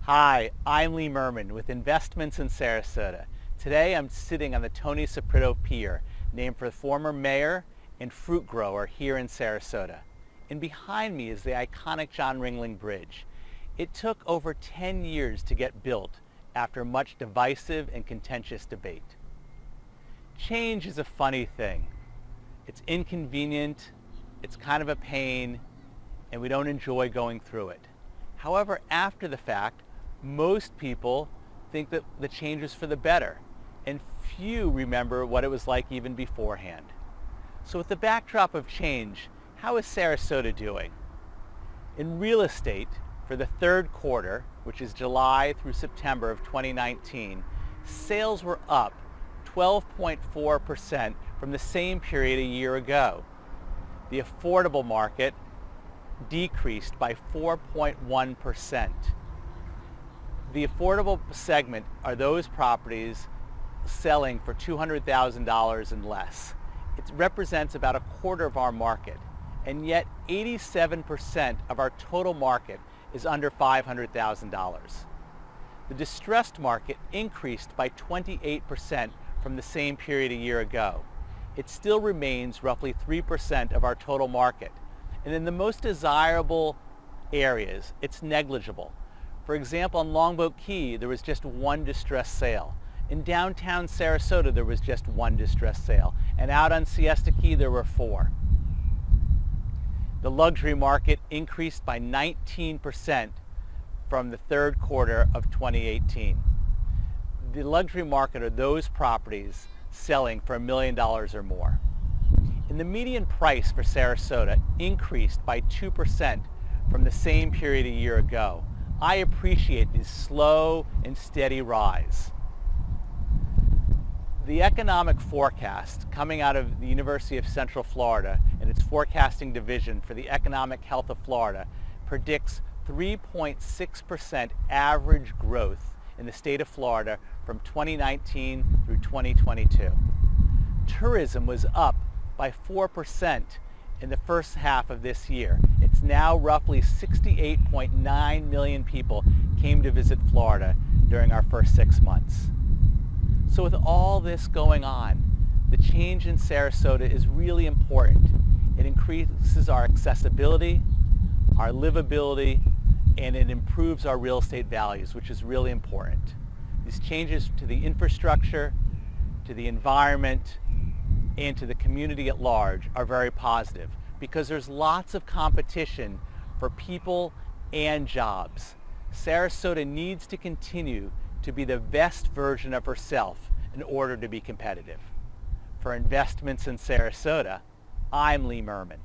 Hi, I'm Lee Merman with Investments in Sarasota. Today I'm sitting on the Tony Saprito Pier, named for the former mayor and fruit grower here in Sarasota. And behind me is the iconic John Ringling Bridge. It took over 10 years to get built after much divisive and contentious debate. Change is a funny thing. It's inconvenient, it's kind of a pain, and we don't enjoy going through it. However, after the fact, most people think that the change is for the better, and few remember what it was like even beforehand. So with the backdrop of change, how is Sarasota doing? In real estate, for the third quarter, which is July through September of 2019, sales were up 12.4% from the same period a year ago. The affordable market decreased by 4.1%. The affordable segment are those properties selling for $200,000 and less. It represents about a quarter of our market, and yet 87% of our total market is under $500,000. The distressed market increased by 28% from the same period a year ago. It still remains roughly 3% of our total market. And in the most desirable areas, it's negligible. For example, on Longboat Key, there was just one distressed sale. In downtown Sarasota, there was just one distressed sale. And out on Siesta Key, there were 4. The luxury market increased by 19% from the third quarter of 2018. The luxury market are those properties selling for $1 million or more. And the median price for Sarasota increased by 2% from the same period a year ago. I appreciate this slow and steady rise. The economic forecast coming out of the University of Central Florida and its forecasting division for the economic health of Florida predicts 3.6% average growth in the state of Florida from 2019 through 2022. Tourism was up by 4% in the first half of this year. It's now roughly 68.9 million people came to visit Florida during our first 6 months. So with all this going on, the change in Sarasota is really important. It increases our accessibility, our livability, and it improves our real estate values, which is really important. These changes to the infrastructure, to the environment, and to the community at large are very positive because there's lots of competition for people and jobs. Sarasota needs to continue to be the best version of herself in order to be competitive. For Investments in Sarasota, I'm Lee Merman.